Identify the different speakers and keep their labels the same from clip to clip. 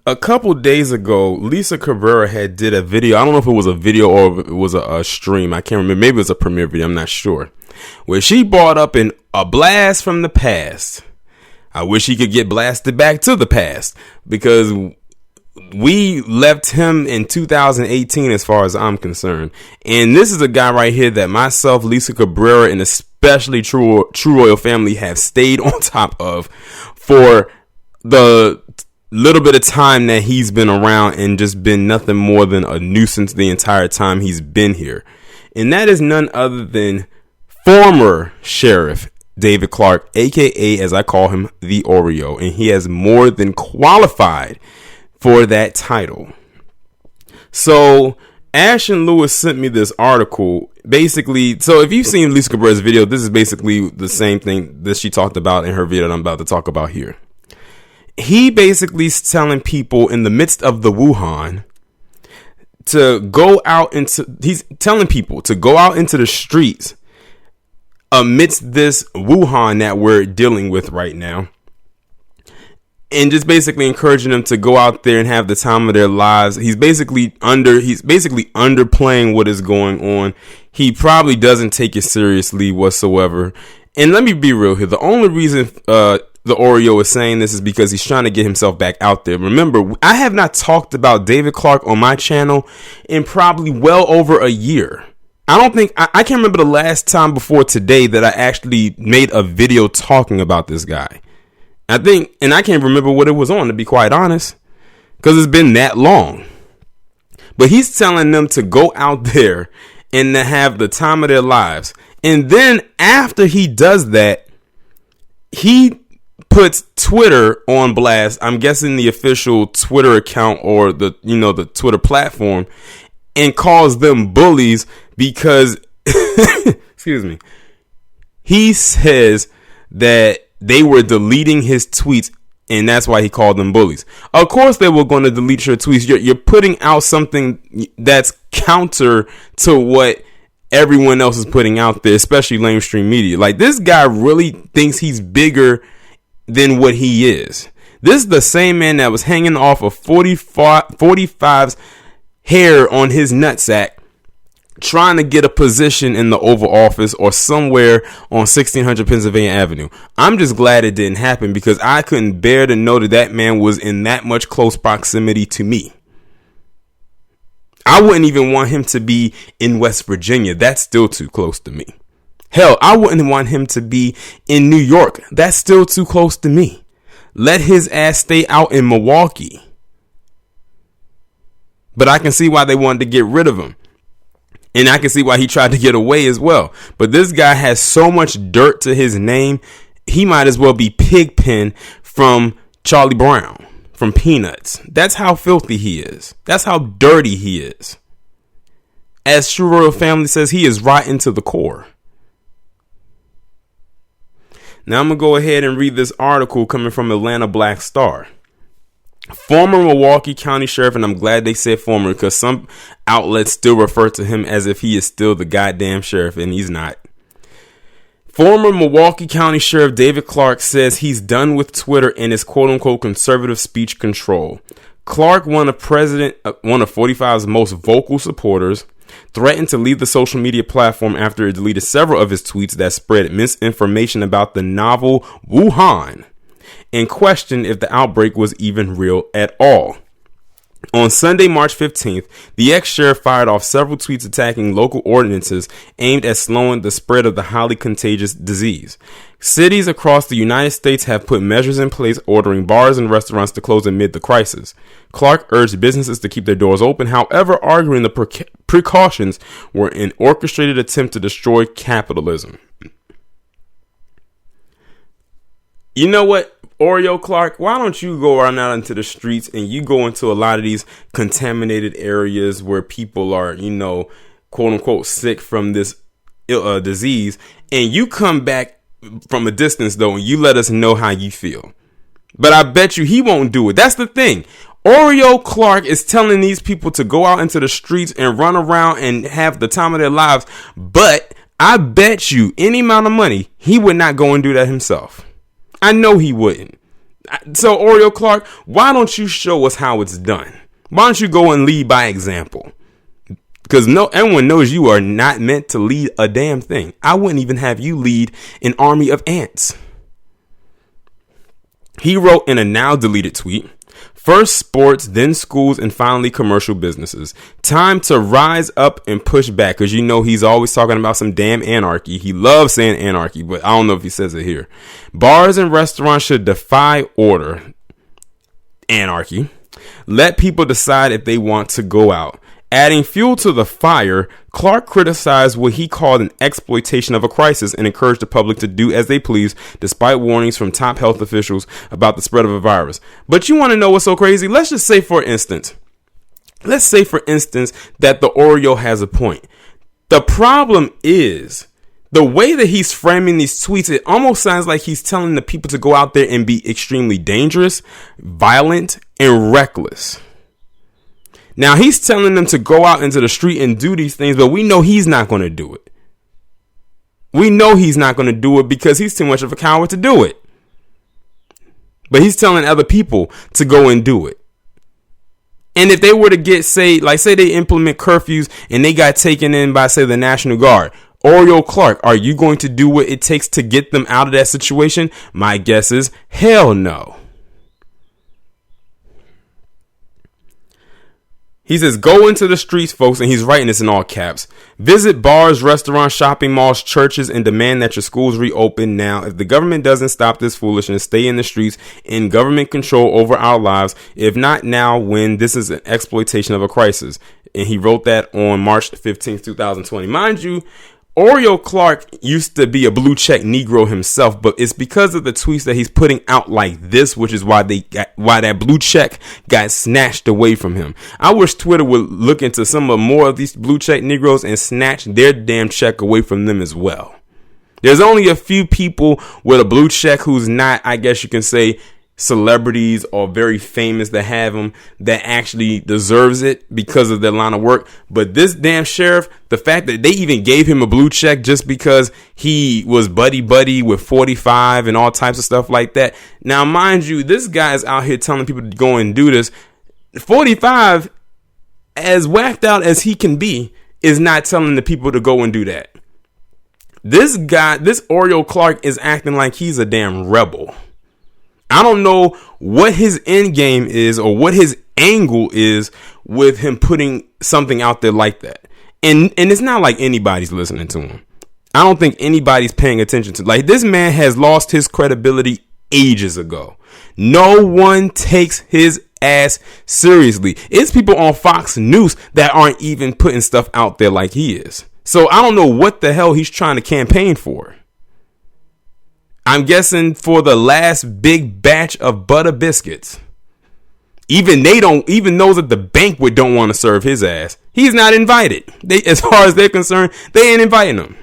Speaker 1: A couple days ago, Lisa Cabrera had did a video. I don't know if it was a video or if it was a stream. I can't remember. Maybe it was a premiere video. I'm not sure. Where she brought up a blast from the past. I wish he could get blasted back to the past, because we left him in 2018 as far as I'm concerned. And this is a guy right here that myself, Lisa Cabrera, and especially True Royal Family have stayed on top of for the little bit of time that he's been around, and just been nothing more than a nuisance the entire time he's been here. And that is none other than former Sheriff David Clarke, aka, as I call him, the Oreo, and he has more than qualified for that title. So Ashton Lewis sent me this article. Basically, so if you've seen Lisa Cabrera's video, this is basically the same thing that she talked about in her video that I'm about to talk about here. He basically is telling people in the midst of the Wuhan to go out into, he's telling people to go out into the streets amidst this Wuhan that we're dealing with right now, and just basically encouraging them to go out there and have the time of their lives. He's basically underplaying what is going on. He probably doesn't take it seriously whatsoever. And let me be real here. The only reason the Oreo is saying this is because he's trying to get himself back out there. Remember, I have not talked about David Clarke on my channel in probably well over a year. I can't remember the last time before today that I actually made a video talking about this guy. I can't remember what it was on, to be quite honest, because it's been that long. But he's telling them to go out there and to have the time of their lives. And then after he does that, he puts Twitter on blast. I'm guessing the official Twitter account or the Twitter platform, and calls them bullies because, excuse me, he says that they were deleting his tweets, and that's why he called them bullies. Of course they were going to delete your tweets. You're putting out something that's counter to what everyone else is putting out there, especially mainstream media. Like, this guy really thinks he's bigger than what he is. This is the same man that was hanging off of 45's hair on his nutsack, trying to get a position in the Oval Office or somewhere on 1600 Pennsylvania Avenue. I'm just glad it didn't happen, because I couldn't bear to know that man was in that much close proximity to me. I wouldn't even want him to be in West Virginia. That's still too close to me. Hell, I wouldn't want him to be in New York. That's still too close to me. Let his ass stay out in Milwaukee. But I can see why they wanted to get rid of him. And I can see why he tried to get away as well. But this guy has so much dirt to his name, he might as well be Pigpen from Charlie Brown, from Peanuts. That's how filthy he is. That's how dirty he is. As True Royal Family says, he is rotten to the core. Now I'm going to go ahead and read this article coming from Atlanta Black Star. Former Milwaukee County Sheriff, and I'm glad they said former, because some outlets still refer to him as if he is still the goddamn sheriff, and he's not. Former Milwaukee County Sheriff David Clarke says he's done with Twitter and his quote-unquote conservative speech control. Clarke, one of 45's most vocal supporters, threatened to leave the social media platform after it deleted several of his tweets that spread misinformation about the novel Wuhan, and questioned if the outbreak was even real at all. On Sunday, March 15th, the ex-sheriff fired off several tweets attacking local ordinances aimed at slowing the spread of the highly contagious disease. Cities across the United States have put measures in place ordering bars and restaurants to close amid the crisis. Clarke urged businesses to keep their doors open, however, arguing the precautions were an orchestrated attempt to destroy capitalism. You know what? Oreo Clarke, why don't you go out into the streets and you go into a lot of these contaminated areas where people are, quote unquote, sick from this disease, and you come back from a distance though, and you let us know how you feel. But I bet you he won't do it. That's the thing. Oreo Clarke is telling these people to go out into the streets and run around and have the time of their lives. But I bet you any amount of money, he would not go and do that himself. I know he wouldn't. So Oreo Clark, why don't you show us how it's done? Why don't you go and lead by example? Because everyone knows you are not meant to lead a damn thing. I wouldn't even have you lead an army of ants. He wrote in a now deleted tweet, first sports, then schools, and finally commercial businesses. Time to rise up and push back. Because he's always talking about some damn anarchy. He loves saying anarchy, but I don't know if he says it here. Bars and restaurants should defy order. Anarchy. Let people decide if they want to go out. Adding fuel to the fire, Clark criticized what he called an exploitation of a crisis and encouraged the public to do as they please, despite warnings from top health officials about the spread of a virus. But you want to know what's so crazy? Let's say, for instance, that the Oreo has a point. The problem is the way that he's framing these tweets. It almost sounds like he's telling the people to go out there and be extremely dangerous, violent, and reckless. Now, he's telling them to go out into the street and do these things, but we know he's not going to do it. We know he's not going to do it because he's too much of a coward to do it. But he's telling other people to go and do it. And if they were to get, say they implement curfews and they got taken in by, say, the National Guard, Oreo Clark, are you going to do what it takes to get them out of that situation? My guess is hell no. He says, go into the streets, folks, and he's writing this in all caps. Visit bars, restaurants, shopping malls, churches, and demand that your schools reopen now. If the government doesn't stop this foolishness, stay in the streets in government control over our lives. If not now, when? This is an exploitation of a crisis. And he wrote that on March 15th, 2020. Mind you, Oreo Clark used to be a blue check Negro himself, but it's because of the tweets that he's putting out like this, which is why that blue check got snatched away from him. I wish Twitter would look into some more of these blue check Negroes and snatch their damn check away from them as well. There's only a few people with a blue check who's not, I guess you can say, celebrities or very famous that have them that actually deserves it because of their line of work. But this damn sheriff, the fact that they even gave him a blue check just because he was buddy with 45 and all types of stuff like that. Now, mind you, this guy's out here telling people to go and do this. 45, as whacked out as he can be, is not telling the people to go and do that. This guy, this Oreo Clark, is acting like he's a damn rebel. I don't know what his end game is or what his angle is with him putting something out there like that. And it's not like anybody's listening to him. I don't think anybody's paying attention to. Like, this man has lost his credibility ages ago. No one takes his ass seriously. It's people on Fox News that aren't even putting stuff out there like he is. So I don't know what the hell he's trying to campaign for. I'm guessing for the last big batch of butter biscuits. Even those at the banquet don't want to serve his ass. He's not invited. As far as they're concerned, they ain't inviting him.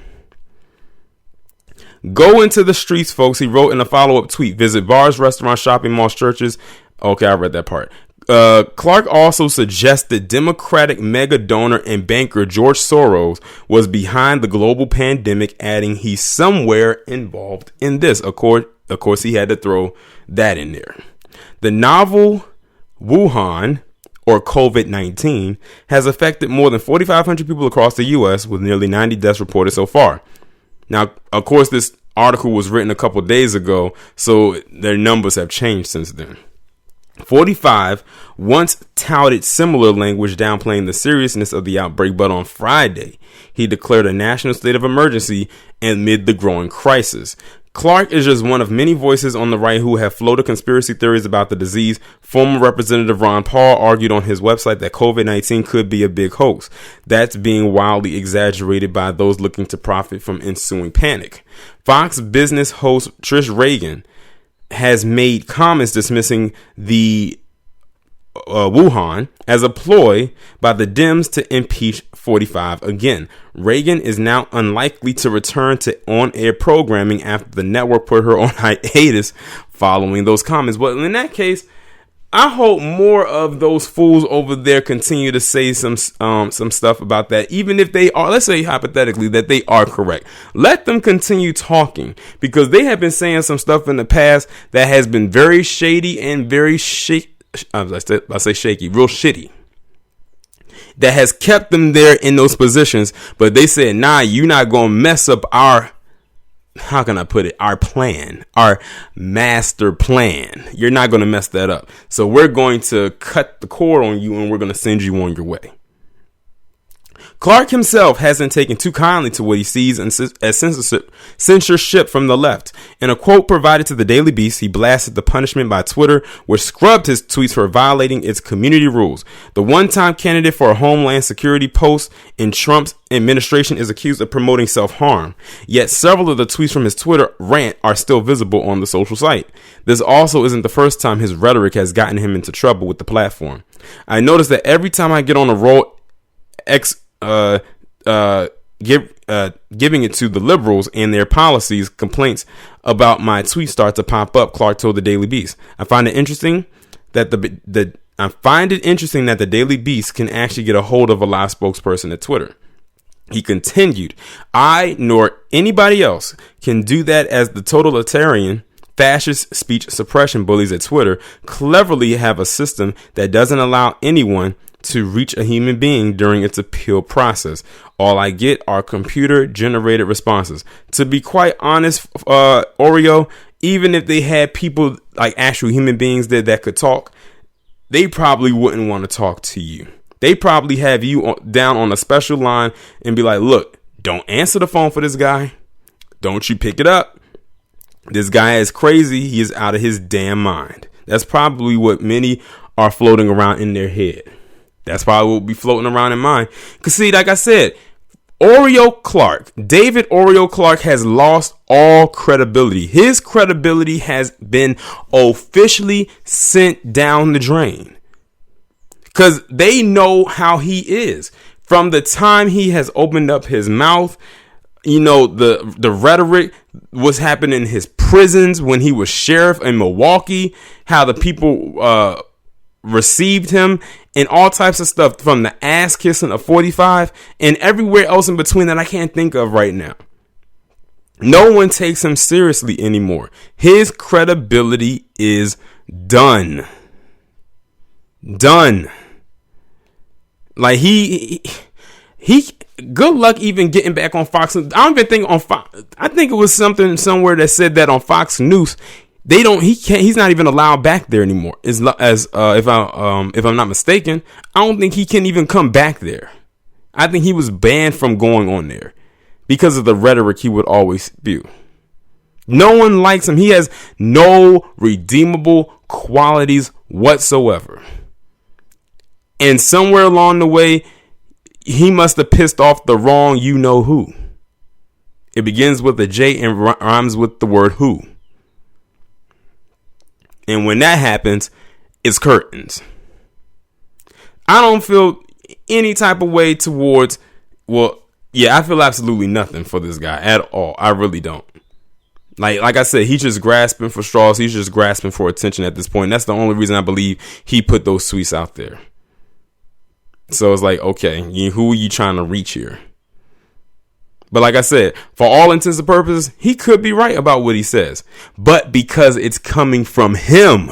Speaker 1: Go into the streets, folks. He wrote in a follow-up tweet. Visit bars, restaurants, shopping malls, churches. Okay, I read that part. Clark also suggested Democratic mega donor and banker George Soros was behind the global pandemic, adding he's somewhere involved in this. Of course, he had to throw that in there. The novel Wuhan, or COVID-19, has affected more than 4,500 people across the U.S., with nearly 90 deaths reported so far. Now, of course, this article was written a couple days ago, so their numbers have changed since then. 45 once touted similar language, downplaying the seriousness of the outbreak, but on Friday, he declared a national state of emergency amid the growing crisis. Clark is just one of many voices on the right who have floated conspiracy theories about the disease. Former Representative Ron Paul argued on his website that COVID-19 could be a big hoax. That's being wildly exaggerated by those looking to profit from ensuing panic. Fox Business host Trish Reagan has made comments dismissing the Wuhan as a ploy by the Dems to impeach 45 again. Reagan is now unlikely to return to on-air programming after the network put her on hiatus following those comments. But in that case, I hope more of those fools over there continue to say some stuff about that, even if they are, let's say hypothetically that they are correct. Let them continue talking, because they have been saying some stuff in the past that has been very shady and very shaky, real shitty. That has kept them there in those positions, but they said, nah, you're not going to mess up our, how can I put it, our plan, our master plan. You're not going to mess that up. So we're going to cut the cord on you and we're going to send you on your way. Clark himself hasn't taken too kindly to what he sees as censorship from the left. In a quote provided to the Daily Beast, he blasted the punishment by Twitter, which scrubbed his tweets for violating its community rules. The one-time candidate for a Homeland Security post in Trump's administration is accused of promoting self-harm. Yet several of the tweets from his Twitter rant are still visible on the social site. This also isn't the first time his rhetoric has gotten him into trouble with the platform. I notice that every time I get on a roll, giving it to the liberals and their policies, complaints about my tweet start to pop up, Clark told the Daily Beast. I find it interesting that the Daily Beast can actually get a hold of a live spokesperson at Twitter. He continued, I nor anybody else can do that, as the totalitarian fascist speech suppression bullies at Twitter cleverly have a system that doesn't allow anyone to reach a human being during its appeal process. All I get are computer generated responses. To be quite honest, Oreo, even if they had people like actual human beings there that could talk, they probably wouldn't want to talk to you. They probably have you down on a special line and be like, look, don't answer the phone for this guy. Don't you pick it up. This guy is crazy. He is out of his damn mind. That's probably what many are floating around in their head. That's probably what will be floating around in mine. Because see, like I said, David Oreo Clark has lost all credibility. His credibility has been officially sent down the drain. Because they know how he is. From the time he has opened up his mouth, you know, the rhetoric, what's happening in his prisons when he was sheriff in Milwaukee, how the people received him, and all types of stuff, from the ass kissing of 45 and everywhere else in between that I can't think of right now. No one takes him seriously anymore. His credibility is done. Like he good luck even getting back on Fox. I don't even think on Fox. I think it was something somewhere that said that on Fox News he's not even allowed back there anymore. If I'm not mistaken, I don't think he can even come back there. I think he was banned from going on there because of the rhetoric he would always spew. No one likes him. He has no redeemable qualities whatsoever. And somewhere along the way, he must have pissed off the wrong you know who. It begins with a J and rhymes with the word who. And when that happens, it's curtains. I don't feel any type of way towards, I feel absolutely nothing for this guy at all. I really don't. Like I said, he's just grasping for straws. He's just grasping for attention at this point. And that's the only reason I believe he put those tweets out there. So it's like, okay, who are you trying to reach here? But like I said, for all intents and purposes, he could be right about what he says. But because it's coming from him,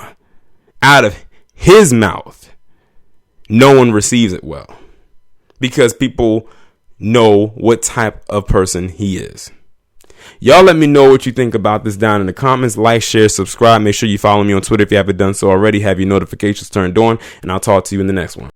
Speaker 1: out of his mouth, no one receives it well. Because people know what type of person he is. Y'all let me know what you think about this down in the comments. Like, share, subscribe. Make sure you follow me on Twitter if you haven't done so already. Have your notifications turned on. And I'll talk to you in the next one.